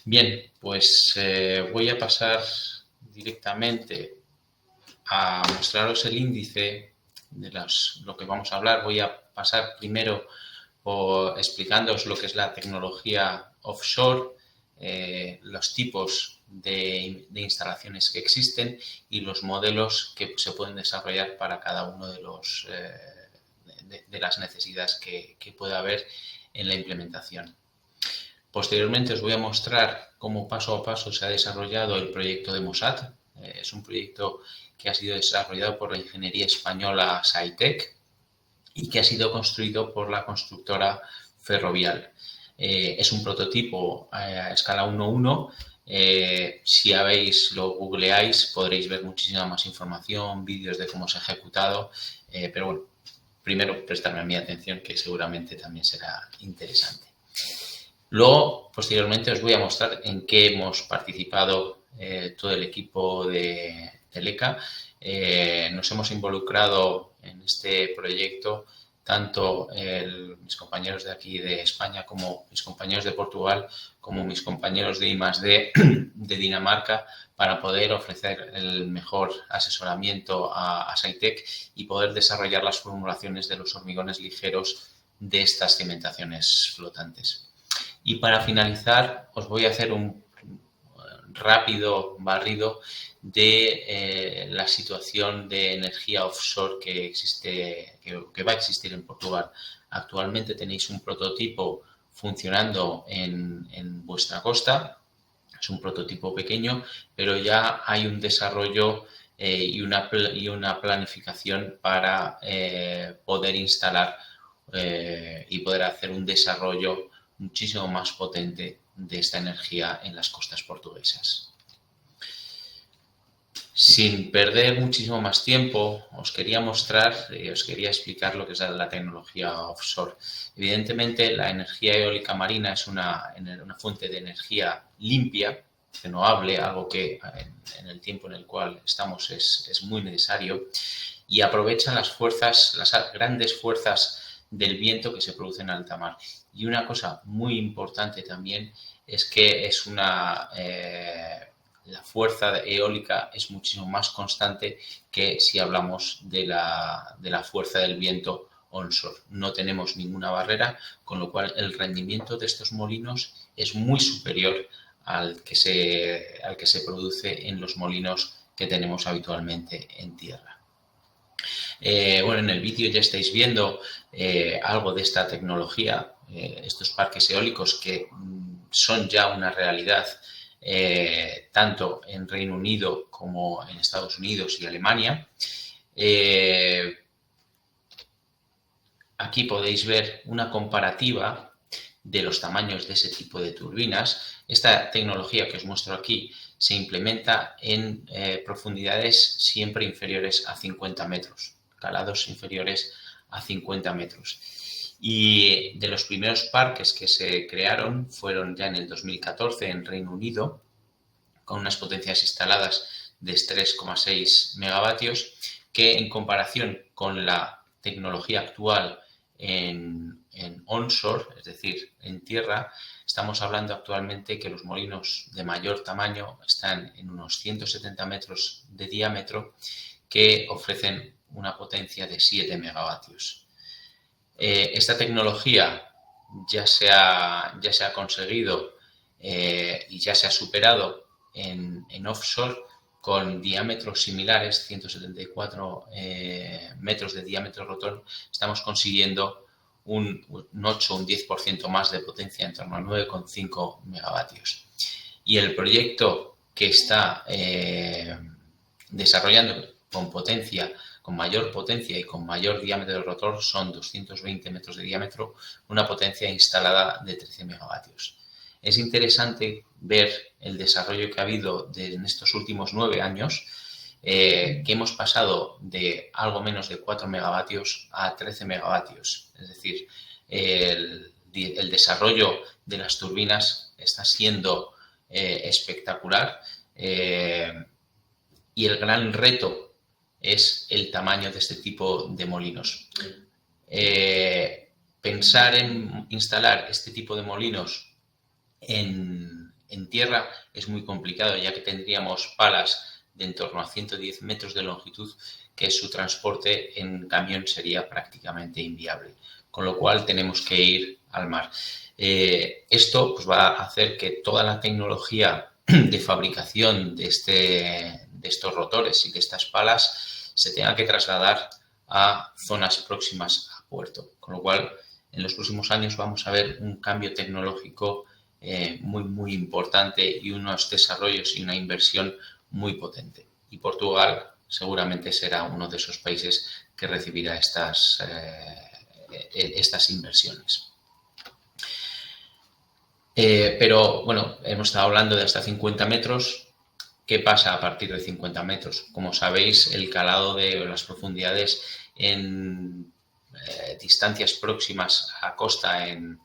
Bien, pues voy a pasar directamente a mostraros el índice de lo que vamos a hablar. Voy a pasar primero por explicándoos lo que es la tecnología offshore, los tipos de instalaciones que existen y los modelos que se pueden desarrollar para cada uno de las necesidades que pueda haber en la implementación. Posteriormente os voy a mostrar cómo paso a paso se ha desarrollado el proyecto de Mossad. Es un proyecto que ha sido desarrollado por la ingeniería española SciTech y que ha sido construido por la constructora Ferrovial. Es un prototipo a escala 1:1. Si lo googleáis podréis ver muchísima más información, vídeos de cómo se ha ejecutado, pero bueno, primero prestarme a mi atención, que seguramente también será interesante. Luego, posteriormente, os voy a mostrar en qué hemos participado todo el equipo de Teleca. Nos hemos involucrado en este proyecto tanto mis compañeros de aquí de España como mis compañeros de Portugal, como mis compañeros de I+D de Dinamarca, para poder ofrecer el mejor asesoramiento a SciTech y poder desarrollar las formulaciones de los hormigones ligeros de estas cimentaciones flotantes. Y para finalizar, os voy a hacer un rápido barrido de la situación de energía offshore que existe, que va a existir en Portugal. Actualmente tenéis un prototipo funcionando en vuestra costa. Es un prototipo pequeño, pero ya hay un desarrollo y una planificación para poder instalar y poder hacer un desarrollo muchísimo más potente de esta energía en las costas portuguesas. Sin perder muchísimo más tiempo, os quería explicar lo que es la tecnología offshore. Evidentemente, la energía eólica marina es una fuente de energía limpia, renovable, algo que en el tiempo en el cual estamos es muy necesario, y aprovechan las grandes fuerzas del viento que se producen en alta mar. Y una cosa muy importante también es que la fuerza eólica es muchísimo más constante que si hablamos de la fuerza del viento onshore. No tenemos ninguna barrera, con lo cual el rendimiento de estos molinos es muy superior al que se produce en los molinos que tenemos habitualmente en tierra. Bueno, en el vídeo ya estáis viendo algo de esta tecnología, estos parques eólicos que son ya una realidad tanto en Reino Unido como en Estados Unidos y Alemania. Aquí podéis ver una comparativa de los tamaños de ese tipo de turbinas. Esta tecnología que os muestro aquí se implementa en profundidades siempre inferiores a 50 metros, calados inferiores a 50 metros. Y de los primeros parques que se crearon fueron ya en el 2014 en Reino Unido, con unas potencias instaladas de 3,6 megavatios, que en comparación con la tecnología actual en onshore, es decir, en tierra, estamos hablando actualmente que los molinos de mayor tamaño están en unos 170 metros de diámetro, que ofrecen una potencia de 7 megavatios. Esta tecnología ya se ha conseguido y ya se ha superado en offshore con diámetros similares, 174 metros de diámetro rotor. Estamos consiguiendo un 8 o un 10% más de potencia, en torno a 9,5 megavatios. Y el proyecto que está desarrollando con mayor potencia y con mayor diámetro de rotor son 220 metros de diámetro, una potencia instalada de 13 megavatios. Es interesante ver el desarrollo que ha habido en estos últimos 9 años, que hemos pasado de algo menos de 4 megavatios a 13 megavatios. Es decir, el desarrollo de las turbinas está siendo espectacular, y el gran reto es el tamaño de este tipo de molinos. Pensar en instalar este tipo de molinos en En tierra es muy complicado, ya que tendríamos palas de en torno a 110 metros de longitud, que su transporte en camión sería prácticamente inviable, con lo cual tenemos que ir al mar. Esto pues, va a hacer que toda la tecnología de fabricación de estos rotores y de estas palas se tenga que trasladar a zonas próximas a puerto, con lo cual en los próximos años vamos a ver un cambio tecnológico muy importante y unos desarrollos y una inversión muy potente. Y Portugal seguramente será uno de esos países que recibirá estas inversiones. Pero bueno, hemos estado hablando de hasta 50 metros. ¿Qué pasa a partir de 50 metros? Como sabéis, el calado de las profundidades en distancias próximas a costa en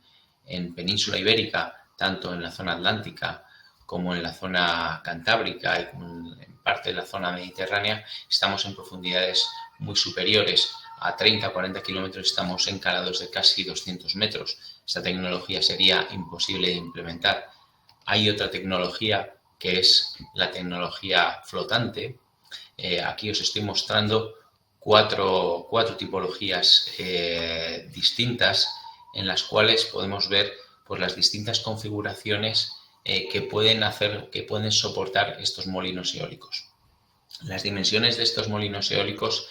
península ibérica, tanto en la zona atlántica como en la zona cantábrica y en parte de la zona mediterránea, estamos en profundidades muy superiores. A 30 o 40 kilómetros estamos en calados de casi 200 metros. Esta tecnología sería imposible de implementar. Hay otra tecnología que es la tecnología flotante. Aquí os estoy mostrando cuatro tipologías distintas en las cuales podemos ver pues, las distintas configuraciones que pueden soportar estos molinos eólicos. Las dimensiones de estos molinos eólicos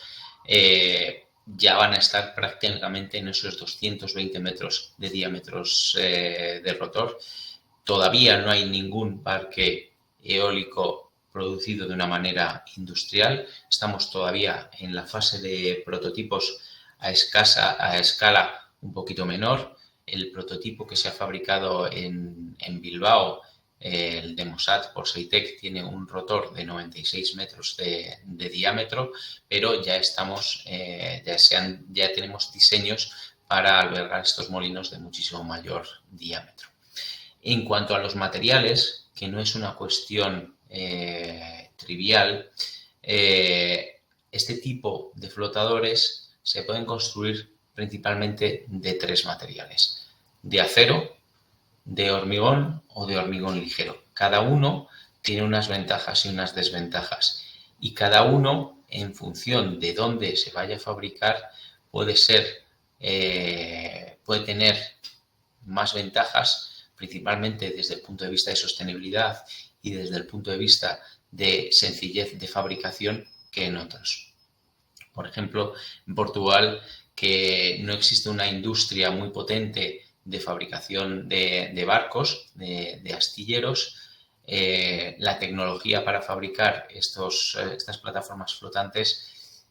ya van a estar prácticamente en esos 220 metros de diámetros de rotor. Todavía no hay ningún parque eólico producido de una manera industrial. Estamos todavía en la fase de prototipos a escala un poquito menor. El prototipo que se ha fabricado en Bilbao, el Demosat por Seitec, tiene un rotor de 96 metros de diámetro, pero ya tenemos diseños para albergar estos molinos de muchísimo mayor diámetro. En cuanto a los materiales, que no es una cuestión trivial, este tipo de flotadores se pueden construir principalmente de tres materiales: de acero, de hormigón o de hormigón ligero. Cada uno tiene unas ventajas y unas desventajas, y cada uno, en función de dónde se vaya a fabricar, puede tener más ventajas, principalmente desde el punto de vista de sostenibilidad y desde el punto de vista de sencillez de fabricación, que en otros. Por ejemplo, en Portugal, que no existe una industria muy potente de fabricación de barcos, de astilleros, la tecnología para fabricar estas plataformas flotantes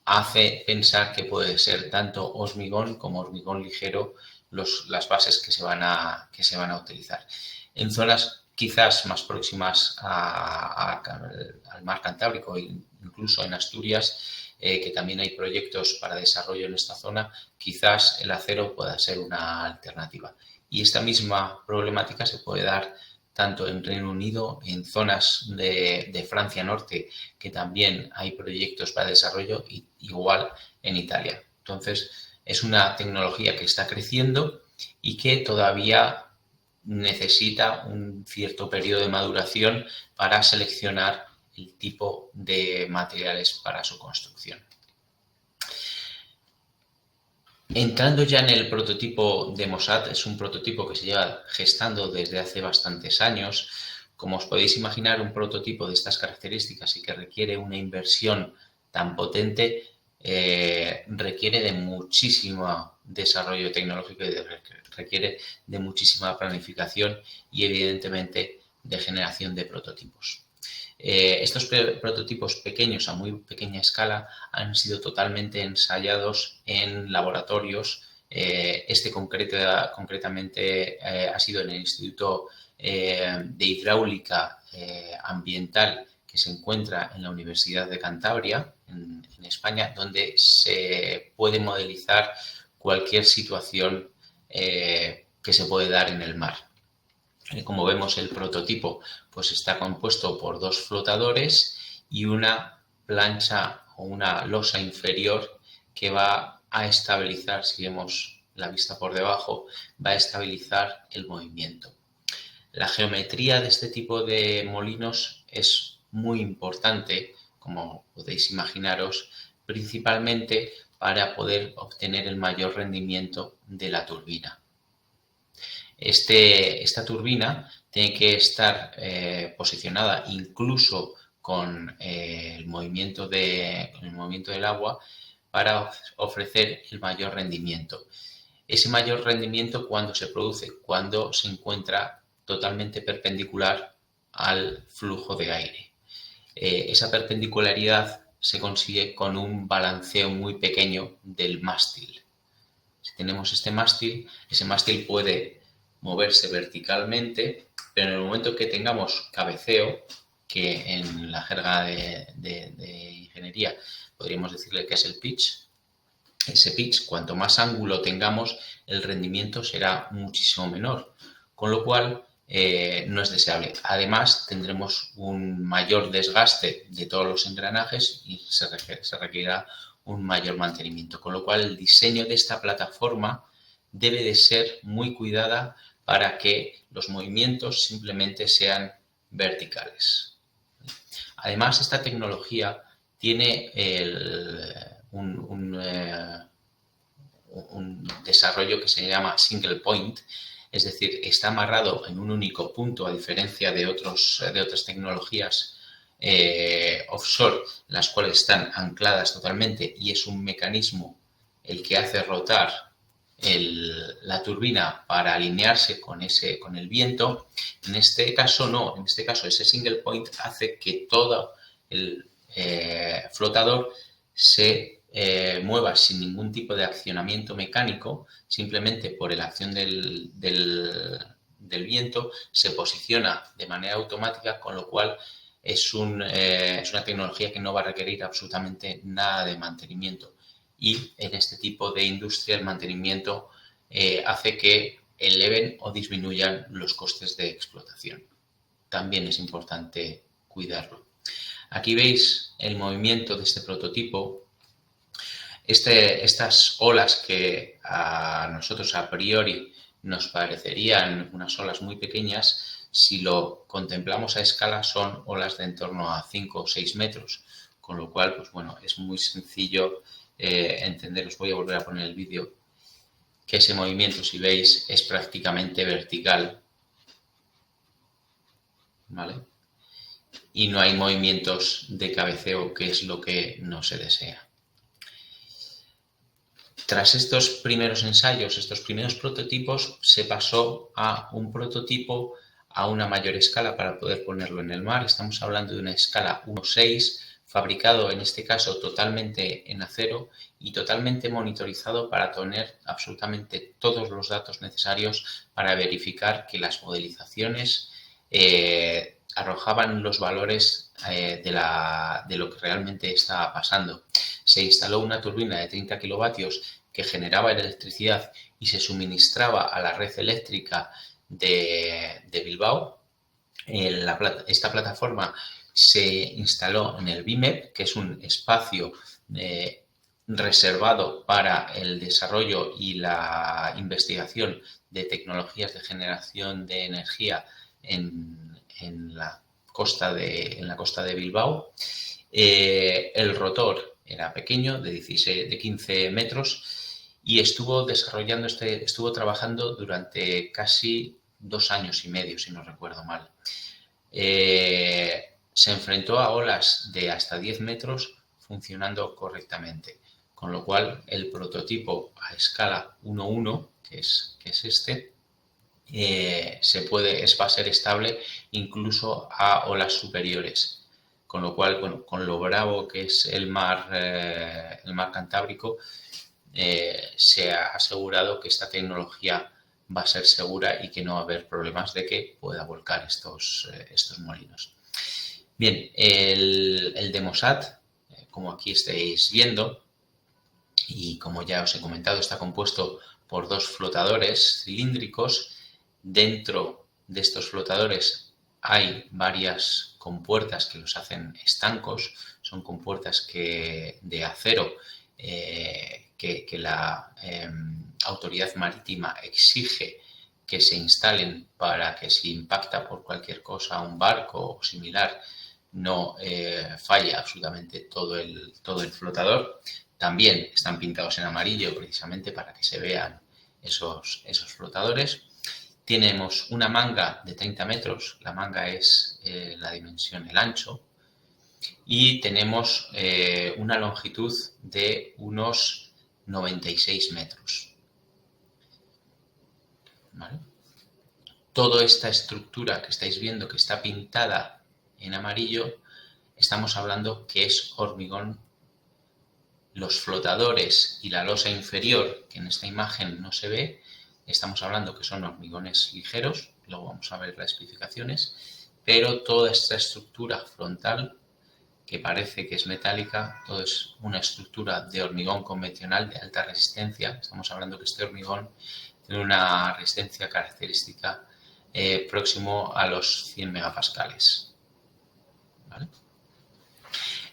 hace pensar que puede ser tanto hormigón como hormigón ligero las bases que se van a utilizar. En zonas quizás más próximas al mar Cantábrico, incluso en Asturias, que también hay proyectos para desarrollo en esta zona, quizás el acero pueda ser una alternativa. Y esta misma problemática se puede dar tanto en Reino Unido, en zonas de Francia Norte, que también hay proyectos para desarrollo, y igual en Italia. Entonces, es una tecnología que está creciendo y que todavía necesita un cierto periodo de maduración para seleccionar el tipo de materiales para su construcción. Entrando ya en el prototipo Demosat, es un prototipo que se lleva gestando desde hace bastantes años. Como os podéis imaginar, un prototipo de estas características y que requiere una inversión tan potente, requiere de muchísimo desarrollo tecnológico y requiere de muchísima planificación y, evidentemente, de generación de prototipos. Estos prototipos pequeños, a muy pequeña escala, han sido totalmente ensayados en laboratorios. Concretamente ha sido en el Instituto de Hidráulica Ambiental, que se encuentra en la Universidad de Cantabria, en España, donde se puede modelizar cualquier situación que se puede dar en el mar. Como vemos, el prototipo pues está compuesto por dos flotadores y una plancha o una losa inferior que va a estabilizar, si vemos la vista por debajo, va a estabilizar el movimiento. La geometría de este tipo de molinos es muy importante, como podéis imaginaros, principalmente para poder obtener el mayor rendimiento de la turbina. Esta turbina tiene que estar posicionada incluso con el movimiento del agua para ofrecer el mayor rendimiento. Ese mayor rendimiento, ¿cuándo se produce? Cuando se encuentra totalmente perpendicular al flujo de aire. Esa perpendicularidad se consigue con un balanceo muy pequeño del mástil. Si tenemos este mástil, ese mástil puede moverse verticalmente, pero en el momento que tengamos cabeceo, que en la jerga de ingeniería podríamos decirle que es el pitch, ese pitch, cuanto más ángulo tengamos, el rendimiento será muchísimo menor, con lo cual no es deseable. Además, tendremos un mayor desgaste de todos los engranajes y se requerirá un mayor mantenimiento, con lo cual el diseño de esta plataforma debe de ser muy cuidada para que los movimientos simplemente sean verticales. Además, esta tecnología tiene un desarrollo que se llama single point, es decir, está amarrado en un único punto, a diferencia de otras tecnologías offshore, las cuales están ancladas totalmente y es un mecanismo el que hace rotar la turbina para alinearse con el viento. En este caso no, en este caso ese single point hace que todo el flotador se mueva sin ningún tipo de accionamiento mecánico, simplemente por la acción del viento, se posiciona de manera automática, con lo cual es una tecnología que no va a requerir absolutamente nada de mantenimiento. Y en este tipo de industria el mantenimiento hace que eleven o disminuyan los costes de explotación. También es importante cuidarlo. Aquí veis el movimiento de este prototipo. Estas olas que a nosotros a priori nos parecerían unas olas muy pequeñas, si lo contemplamos a escala son olas de en torno a 5 o 6 metros, con lo cual, pues bueno, es muy sencillo entender. Os voy a volver a poner el vídeo, que ese movimiento, si veis, es prácticamente vertical, ¿vale? Y no hay movimientos de cabeceo, que es lo que no se desea. Tras estos primeros ensayos, estos primeros prototipos, se pasó a un prototipo a una mayor escala para poder ponerlo en el mar. Estamos hablando de una escala 1.6, fabricado en este caso totalmente en acero y totalmente monitorizado para tener absolutamente todos los datos necesarios para verificar que las modelizaciones arrojaban los valores de lo que realmente estaba pasando. Se instaló una turbina de 30 kilovatios que generaba electricidad y se suministraba a la red eléctrica de Bilbao. Esta plataforma se instaló en el BIMEP, que es un espacio reservado para el desarrollo y la investigación de tecnologías de generación de energía en la costa de Bilbao. El rotor era pequeño, de 15 metros, y estuvo trabajando durante casi 2 años y medio, si no recuerdo mal. Se enfrentó a olas de hasta 10 metros funcionando correctamente, con lo cual el prototipo a escala 1.1, que es este, va a ser estable incluso a olas superiores. Con lo cual, bueno, con lo bravo que es el mar Cantábrico, se ha asegurado que esta tecnología va a ser segura y que no va a haber problemas de que pueda volcar estos molinos. Bien, el Demosat, como aquí estáis viendo, y como ya os he comentado, está compuesto por 2 flotadores cilíndricos. Dentro de estos flotadores hay varias compuertas que los hacen estancos. Son compuertas de acero que la autoridad marítima exige que se instalen para que si impacta por cualquier cosa un barco o similar no falle absolutamente todo el flotador. También están pintados en amarillo precisamente para que se vean esos flotadores. Tenemos una manga de 30 metros, la manga es la dimensión, el ancho, y tenemos una longitud de unos 96 metros. ¿Vale? Toda esta estructura que estáis viendo que está pintada en amarillo, estamos hablando que es hormigón. Los flotadores y la losa inferior, que en esta imagen no se ve, estamos hablando que son hormigones ligeros, luego vamos a ver las especificaciones, pero toda esta estructura frontal, que parece que es metálica, todo es una estructura de hormigón convencional de alta resistencia. Estamos hablando que este hormigón tiene una resistencia característica próximo a los 100 megapascales. ¿Vale?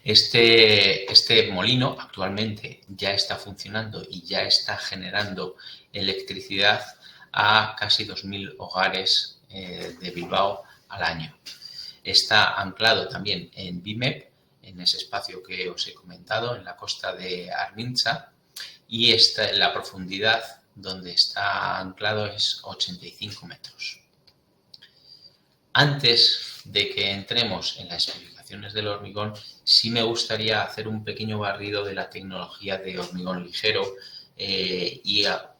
Este molino actualmente ya está funcionando y ya está generando electricidad a casi 2.000 hogares de Bilbao al año. Está anclado también en BIMEP, en ese espacio que os he comentado, en la costa de Armintza, y la profundidad donde está anclado es 85 metros. Antes de que entremos en las especificaciones del hormigón, sí me gustaría hacer un pequeño barrido de la tecnología de hormigón ligero y a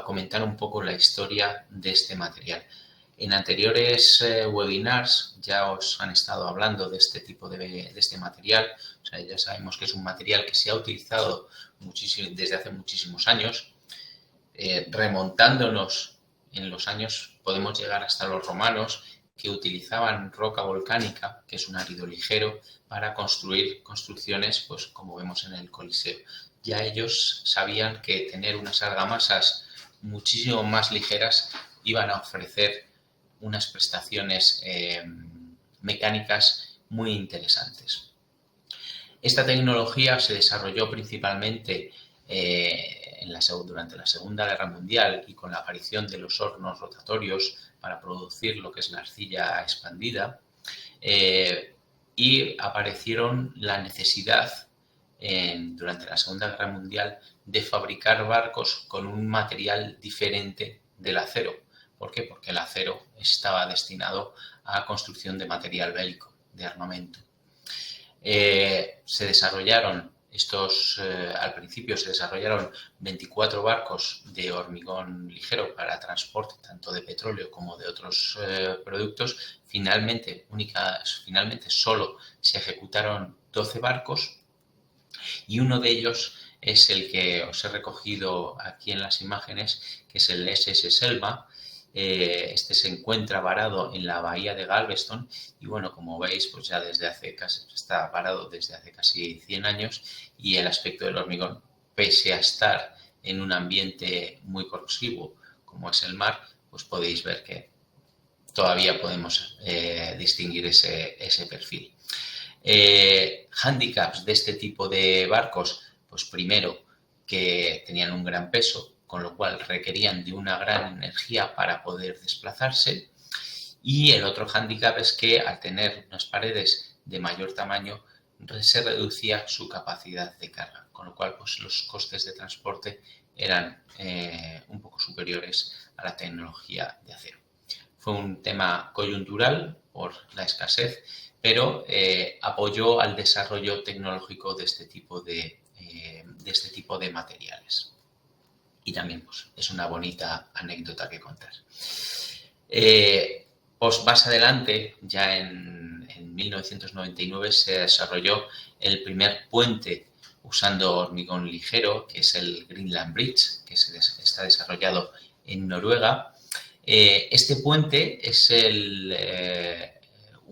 comentar un poco la historia de este material. En anteriores webinars ya os han estado hablando de este tipo de este material. O sea, ya sabemos que es un material que se ha utilizado desde hace muchísimos años. Remontándonos en los años, podemos llegar hasta los romanos, que utilizaban roca volcánica, que es un árido ligero, para construir construcciones, pues como vemos en el Coliseo. Ya ellos sabían que tener unas argamasas muchísimo más ligeras iban a ofrecer unas prestaciones mecánicas muy interesantes. Esta tecnología se desarrolló principalmente durante la Segunda Guerra Mundial y con la aparición de los hornos rotatorios para producir lo que es la arcilla expandida, y aparecieron la necesidad durante la Segunda Guerra Mundial de fabricar barcos con un material diferente del acero. ¿Por qué? Porque el acero estaba destinado a construcción de material bélico, de armamento. Se desarrollaron al principio se desarrollaron 24 barcos de hormigón ligero para transporte tanto de petróleo como de otros productos. Finalmente solo se ejecutaron 12 barcos y uno de ellos es el que os he recogido aquí en las imágenes, que es el SS Selma. Este se encuentra varado en la bahía de Galveston y bueno, como veis, pues ya está varado desde hace casi 100 años y el aspecto del hormigón, pese a estar en un ambiente muy corrosivo como es el mar, pues podéis ver que todavía podemos distinguir ese perfil. Handicaps de este tipo de barcos, pues primero que tenían un gran peso, con lo cual requerían de una gran energía para poder desplazarse. Y el otro hándicap es que al tener unas paredes de mayor tamaño se reducía su capacidad de carga, con lo cual pues, los costes de transporte eran un poco superiores a la tecnología de acero. Fue un tema coyuntural por la escasez, pero apoyó al desarrollo tecnológico de este tipo de materiales. Y también pues, es una bonita anécdota que contar. Pues más adelante, ya en 1999, se desarrolló el primer puente usando hormigón ligero, que es el Greenland Bridge, que está desarrollado en Noruega. Este puente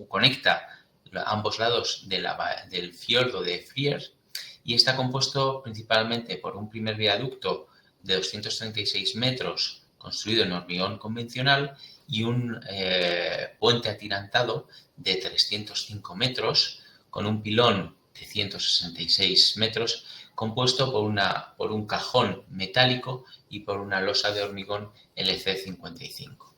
conecta ambos lados del fiordo de Frier y está compuesto principalmente por un primer viaducto de 236 metros construido en hormigón convencional y un puente atirantado de 305 metros con un pilón de 166 metros compuesto por un cajón metálico y por una losa de hormigón LC55.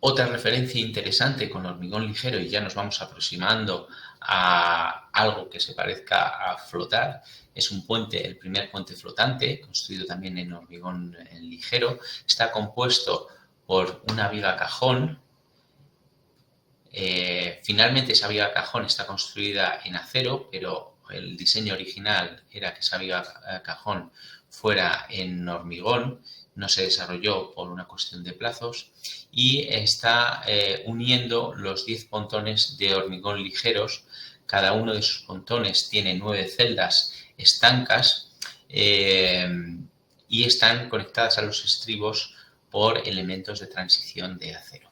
Otra referencia interesante con hormigón ligero, y ya nos vamos aproximando a algo que se parezca a flotar, es un puente, el primer puente flotante, construido también en hormigón ligero. Está compuesto por una viga cajón. Finalmente esa viga cajón está construida en acero, pero el diseño original era que esa viga cajón fuera en hormigón. No se desarrolló por una cuestión de plazos y está uniendo los 10 pontones de hormigón ligeros. Cada uno de sus pontones tiene 9 celdas estancas y están conectadas a los estribos por elementos de transición de acero.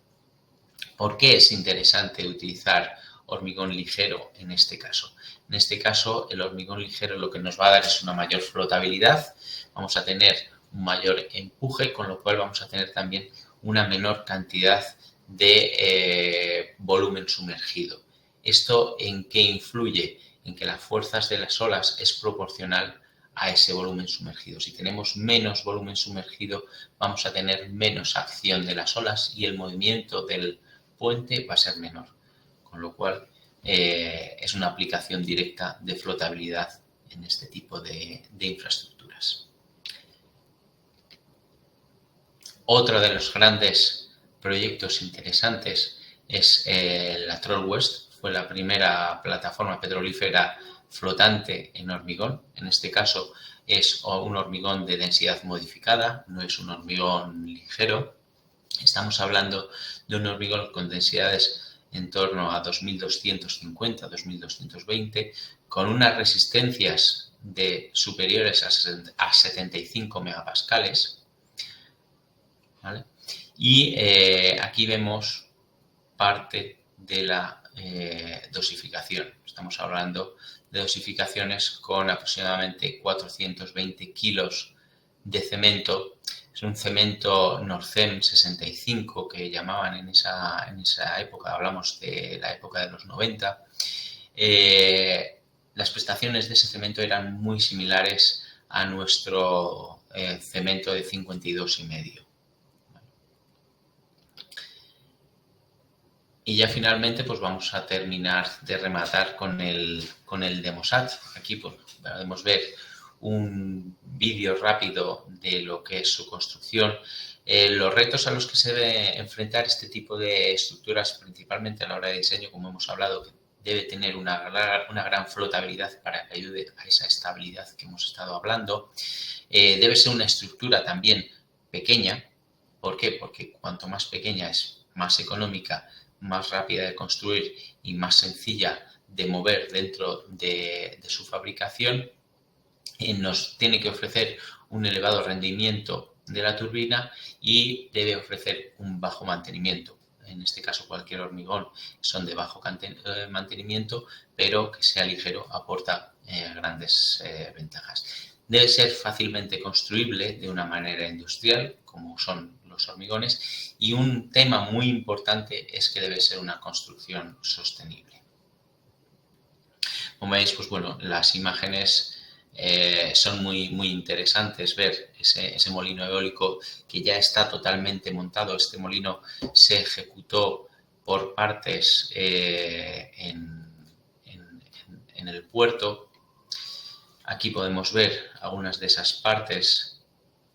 ¿Por qué es interesante utilizar hormigón ligero en este caso? En este caso, el hormigón ligero lo que nos va a dar es una mayor flotabilidad, vamos a tener un mayor empuje, con lo cual vamos a tener también una menor cantidad de volumen sumergido. ¿Esto en qué influye? En que las fuerzas de las olas es proporcional a ese volumen sumergido. Si tenemos menos volumen sumergido, vamos a tener menos acción de las olas y el movimiento del puente va a ser menor, con lo cual es una aplicación directa de flotabilidad en este tipo de infraestructuras. Otro de los grandes proyectos interesantes es la Troll West, fue la primera plataforma petrolífera flotante en hormigón. En este caso es un hormigón de densidad modificada, no es un hormigón ligero. Estamos hablando de un hormigón con densidades en torno a 2250, 2220, con unas resistencias superiores a 75 megapascales. ¿Vale? Y aquí vemos parte de la dosificación. Estamos hablando de dosificaciones con aproximadamente 420 kilos de cemento. Es un cemento Norcem 65 que llamaban en esa época, hablamos de la época de los 90. Las prestaciones de ese cemento eran muy similares a nuestro cemento de 52,5. Y ya finalmente pues vamos a terminar de rematar con el Demosat. Aquí pues, podemos ver un vídeo rápido de lo que es su construcción. Los retos a los que se debe enfrentar este tipo de estructuras, principalmente a la hora de diseño, como hemos hablado, que debe tener una gran flotabilidad para que ayude a esa estabilidad que hemos estado hablando. Debe ser una estructura también pequeña. ¿Por qué? Porque cuanto más pequeña es más económica, más rápida de construir y más sencilla de mover dentro de su fabricación. Nos tiene que ofrecer un elevado rendimiento de la turbina y debe ofrecer un bajo mantenimiento. En este caso, cualquier hormigón son de bajo mantenimiento, pero que sea ligero aporta grandes ventajas. Debe ser fácilmente construible de una manera industrial, como son los hormigones, y un tema muy importante es que debe ser una construcción sostenible. Como veis, pues bueno, las imágenes son muy interesantes. Ver ese molino eólico que ya está totalmente montado. Este molino se ejecutó por partes en el puerto. Aquí podemos ver algunas de esas partes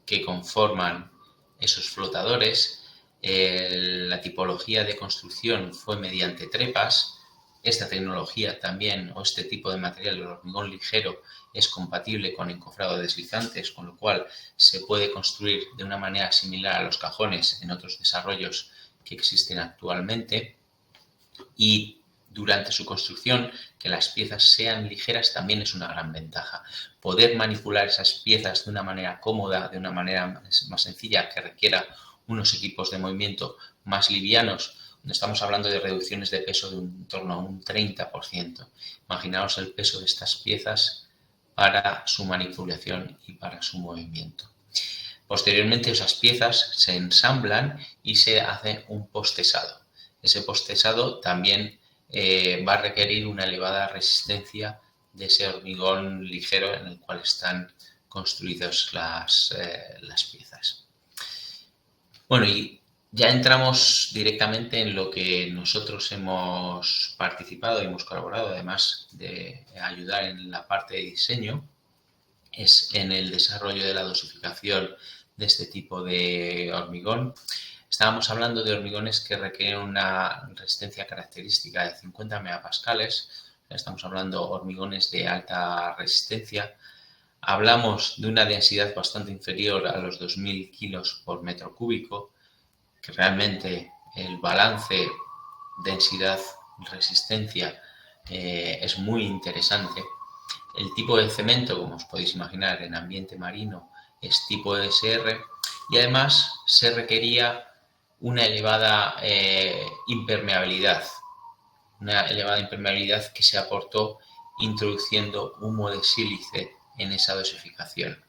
que conforman esos flotadores. La tipología de construcción fue mediante trepas. Esta tecnología también, o este tipo de material, el hormigón ligero, es compatible con encofrado de deslizantes, con lo cual se puede construir de una manera similar a los cajones en otros desarrollos que existen actualmente. Y durante su construcción, que las piezas sean ligeras también es una gran ventaja. Poder manipular esas piezas de una manera cómoda, de una manera más sencilla, que requiera unos equipos de movimiento más livianos, donde estamos hablando de reducciones de peso de en torno a un 30%. Imaginaos el peso de estas piezas para su manipulación y para su movimiento. Posteriormente, esas piezas se ensamblan y se hace un postesado. Ese postesado también va a requerir una elevada resistencia de ese hormigón ligero en el cual están construidas las piezas. Bueno, y Ya entramos directamente en lo que nosotros hemos participado y hemos colaborado, además de ayudar en la parte de diseño, es en el desarrollo de la dosificación de este tipo de hormigón. Estábamos hablando de hormigones que requieren una resistencia característica de 50 megapascales. Estamos hablando de hormigones de alta resistencia. Hablamos de una densidad bastante inferior a los 2000 kilos por metro cúbico, que realmente el balance densidad-resistencia es muy interesante. El tipo de cemento, como os podéis imaginar, en ambiente marino es tipo ESR y además se requería una elevada impermeabilidad que se aportó introduciendo humo de sílice en esa dosificación.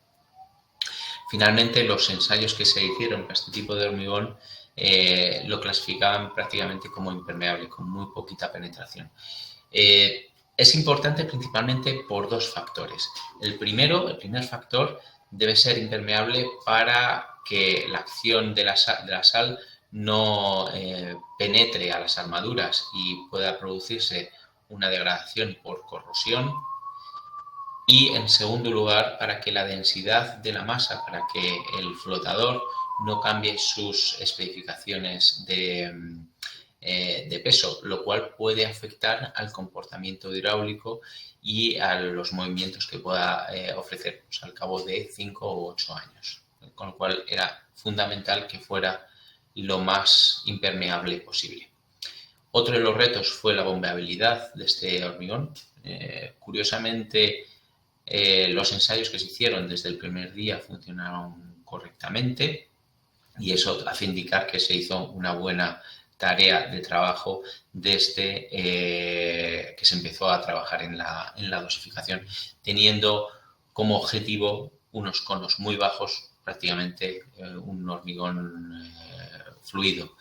Finalmente, los ensayos que se hicieron para este tipo de hormigón lo clasificaban prácticamente como impermeable, con muy poquita penetración. Es importante principalmente por dos factores. El primer factor, debe ser impermeable para que la acción de la sal no penetre a las armaduras y pueda producirse una degradación por corrosión. Y en segundo lugar, para que la densidad de la masa, para que el flotador no cambie sus especificaciones de peso, lo cual puede afectar al comportamiento hidráulico y a los movimientos que pueda ofrecer pues, al cabo de 5 o 8 años. Con lo cual era fundamental que fuera lo más impermeable posible. Otro de los retos fue la bombeabilidad de este hormigón. Curiosamente, los ensayos que se hicieron desde el primer día funcionaron correctamente y eso hace indicar que se hizo una buena tarea de trabajo desde que se empezó a trabajar en la dosificación, teniendo como objetivo unos conos muy bajos, prácticamente un hormigón fluido.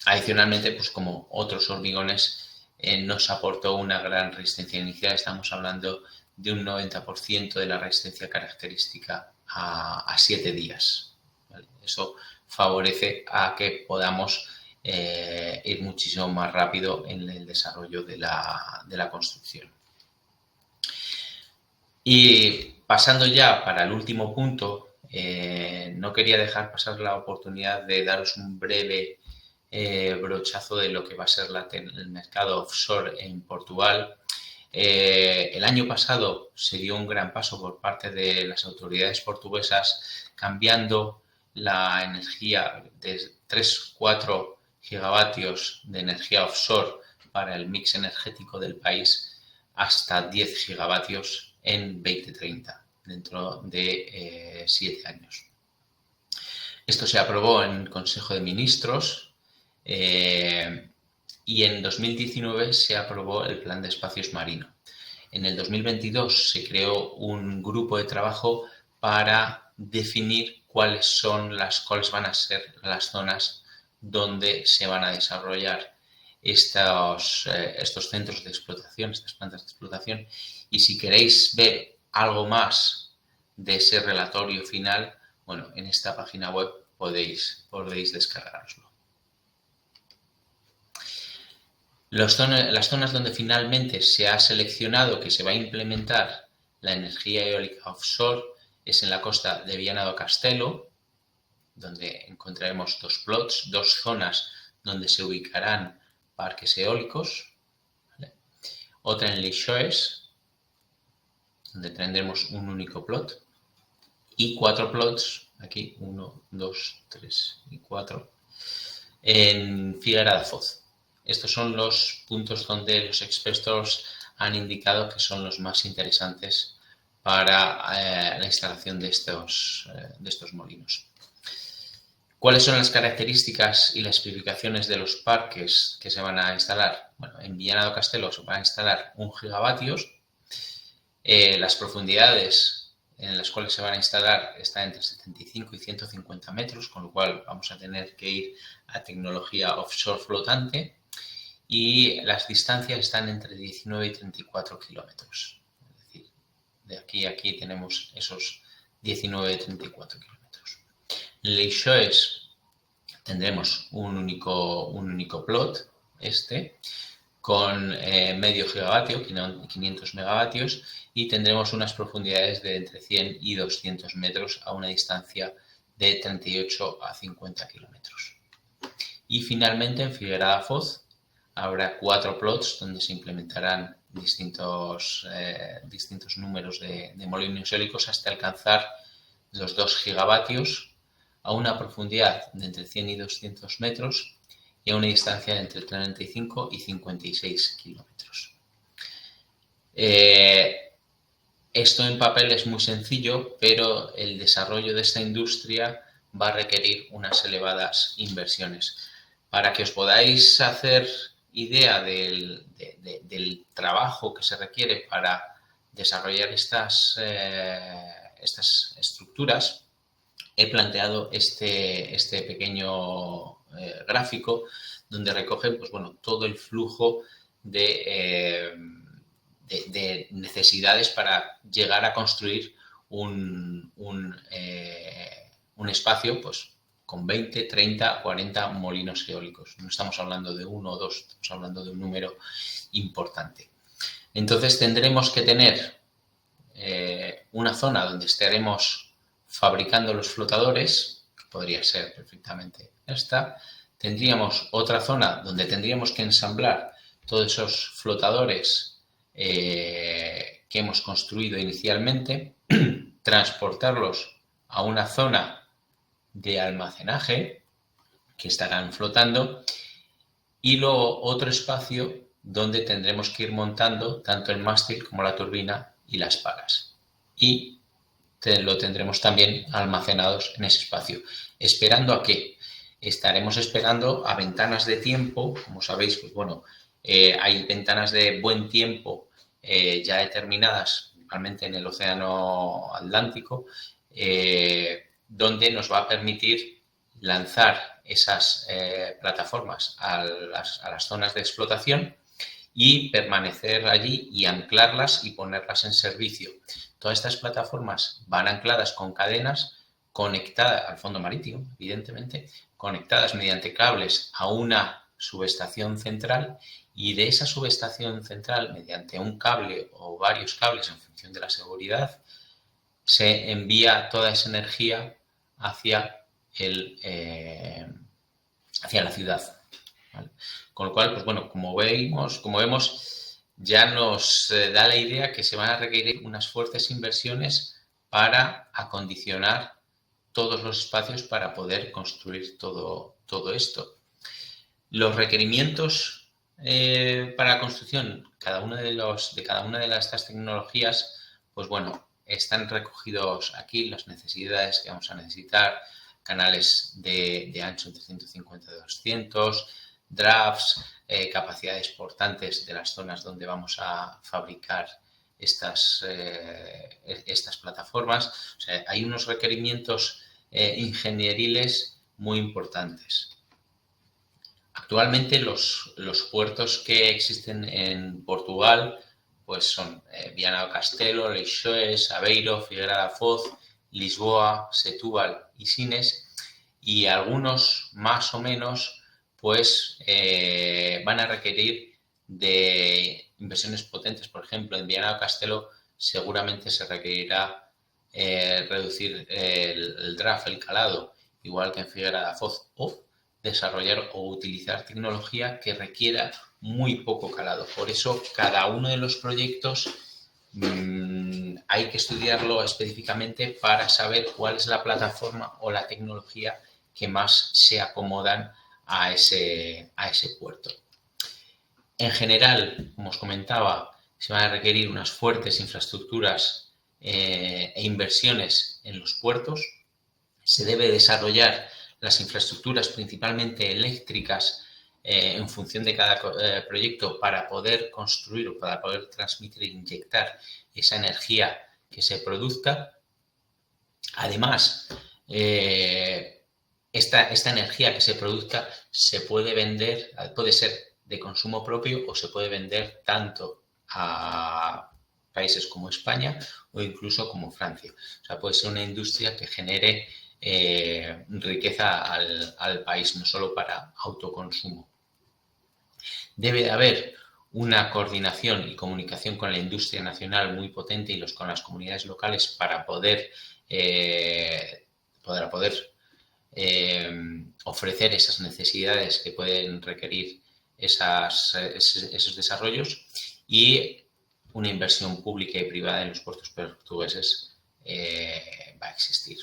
Adicionalmente, pues como otros hormigones, nos aportó una gran resistencia inicial. Estamos hablando de un 90% de la resistencia característica a 7 días. ¿Vale? Eso favorece a que podamos ir muchísimo más rápido en el desarrollo de la construcción. Y pasando ya para el último punto, no quería dejar pasar la oportunidad de daros un breve brochazo de lo que va a ser el mercado offshore en Portugal. El año pasado se dio un gran paso por parte de las autoridades portuguesas cambiando la energía de 3-4 gigavatios de energía offshore para el mix energético del país hasta 10 gigavatios en 2030, dentro de 7 años. Esto se aprobó en el Consejo de Ministros y en 2019 se aprobó el Plan de Espacios Marino. En el 2022 se creó un grupo de trabajo para definir cuáles van a ser las zonas donde se van a desarrollar estos centros de explotación, estas plantas de explotación. Y si queréis ver algo más de ese relatorio final, bueno, en esta página web podéis descargaroslo. Las zonas donde finalmente se ha seleccionado que se va a implementar la energía eólica offshore es en la costa de Viana do Castelo, donde encontraremos dos zonas donde se ubicarán parques eólicos. ¿Vale? Otra en Leixões, donde tendremos un único plot. Y 4 plots, aquí 1, 2, 3 y 4, en Figueira da Foz. Estos son los puntos donde los expertos han indicado que son los más interesantes para la instalación de estos molinos. ¿Cuáles son las características y las especificaciones de los parques que se van a instalar? Bueno, en Viana do Castelo se van a instalar 1 gigavatios. Las profundidades en las cuales se van a instalar están entre 75 y 150 metros, con lo cual vamos a tener que ir a tecnología offshore flotante. Y las distancias están entre 19 y 34 kilómetros. Es decir, de aquí a aquí tenemos esos 19 y 34 kilómetros. En Leixões tendremos un único plot, con medio gigavatio, 500 megavatios, y tendremos unas profundidades de entre 100 y 200 metros a una distancia de 38 a 50 kilómetros. Y finalmente en Figueira da Foz habrá 4 plots donde se implementarán distintos números de molinos eólicos hasta alcanzar los 2 gigavatios a una profundidad de entre 100 y 200 metros y a una distancia de entre 35 y 56 kilómetros. Esto en papel es muy sencillo, pero el desarrollo de esta industria va a requerir unas elevadas inversiones. Para que os podáis hacer idea del trabajo que se requiere para desarrollar estas estructuras, he planteado este pequeño gráfico donde recoge pues, bueno, todo el flujo de necesidades para llegar a construir un espacio pues, con 20, 30, 40 molinos eólicos. No estamos hablando de 1 o 2, estamos hablando de un número importante. Entonces tendremos que tener una zona donde estaremos fabricando los flotadores, que podría ser perfectamente esta. Tendríamos otra zona donde tendríamos que ensamblar todos esos flotadores que hemos construido inicialmente, transportarlos a una zona de almacenaje que estarán flotando y luego otro espacio donde tendremos que ir montando tanto el mástil como la turbina y las palas. Y lo tendremos también almacenados en ese espacio. ¿Esperando a qué? Estaremos esperando a ventanas de tiempo. Como sabéis, pues bueno, hay ventanas de buen tiempo ya determinadas, principalmente en el Océano Atlántico, donde nos va a permitir lanzar esas plataformas a las zonas de explotación y permanecer allí y anclarlas y ponerlas en servicio. Todas estas plataformas van ancladas con cadenas conectadas al fondo marítimo, evidentemente, conectadas mediante cables a una subestación central y de esa subestación central, mediante un cable o varios cables en función de la seguridad, se envía toda esa energía hacia la ciudad. ¿Vale? Con lo cual, pues bueno, como vemos, ya nos da la idea que se van a requerir unas fuertes inversiones para acondicionar todos los espacios para poder construir todo esto. Los requerimientos para la construcción, cada una de estas tecnologías, pues bueno, están recogidos aquí las necesidades que vamos a necesitar, canales de ancho entre 150 y 200, drafts, capacidades portantes de las zonas donde vamos a fabricar estas plataformas. O sea, hay unos requerimientos ingenieriles muy importantes. Actualmente los puertos que existen en Portugal pues son Viana do Castelo, Leixões, Aveiro, Figueira da Foz, Lisboa, Setúbal y Sines, y algunos más o menos pues van a requerir de inversiones potentes. Por ejemplo, en Viana do Castelo seguramente se requerirá reducir el draft, el calado, igual que en Figueira da Foz, o desarrollar o utilizar tecnología que requiera muy poco calado. Por eso, cada uno de los proyectos hay que estudiarlo específicamente para saber cuál es la plataforma o la tecnología que más se acomodan a ese puerto. En general, como os comentaba, se van a requerir unas fuertes infraestructuras e inversiones en los puertos. Se debe desarrollar las infraestructuras principalmente eléctricas en función de cada proyecto para poder construir o para poder transmitir e inyectar esa energía que se produzca. Además, esta energía que se produzca se puede vender, puede ser de consumo propio o se puede vender tanto a países como España o incluso como Francia. O sea, puede ser una industria que genere riqueza al país, no solo para autoconsumo. Debe de haber una coordinación y comunicación con la industria nacional muy potente y con las comunidades locales para poder ofrecer esas necesidades que pueden requerir esos desarrollos, y una inversión pública y privada en los puertos portugueses va a existir.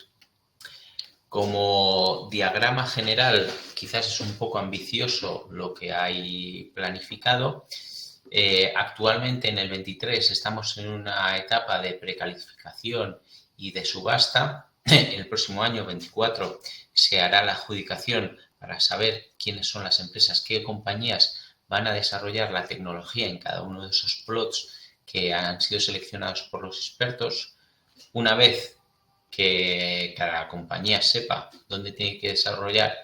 Como diagrama general, quizás es un poco ambicioso lo que hay planificado. Actualmente en el 23 estamos en una etapa de precalificación y de subasta. El próximo año, 24, se hará la adjudicación para saber quiénes son las empresas, qué compañías van a desarrollar la tecnología en cada uno de esos plots que han sido seleccionados por los expertos. Una vez que cada compañía sepa dónde tiene que desarrollar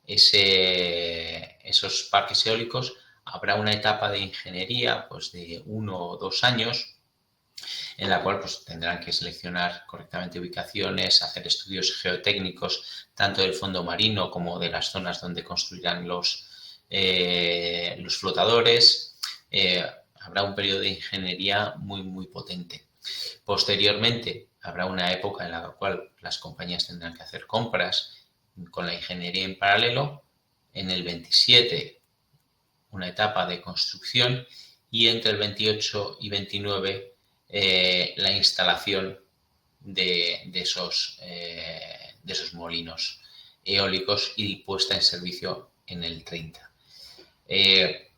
esos parques eólicos, habrá una etapa de ingeniería pues, de 1 o 2 años, en la cual pues, tendrán que seleccionar correctamente ubicaciones, hacer estudios geotécnicos tanto del fondo marino como de las zonas donde construirán los flotadores. Habrá un periodo de ingeniería muy potente. Posteriormente, habrá una época en la cual las compañías tendrán que hacer compras con la ingeniería en paralelo. En el 27, una etapa de construcción, y entre el 28 y 29 la instalación de esos molinos eólicos y puesta en servicio en el 30.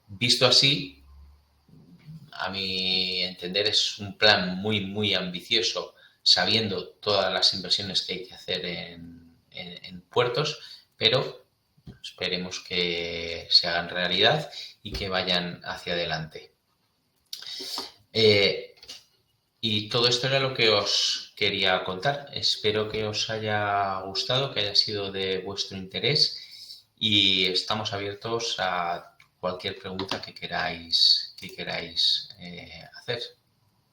Visto así, a mi entender es un plan muy ambicioso, sabiendo todas las inversiones que hay que hacer en puertos, pero esperemos que se hagan realidad y que vayan hacia adelante. Y todo esto era lo que os quería contar. Espero que os haya gustado, que haya sido de vuestro interés, y estamos abiertos a cualquier pregunta que queráis hacer.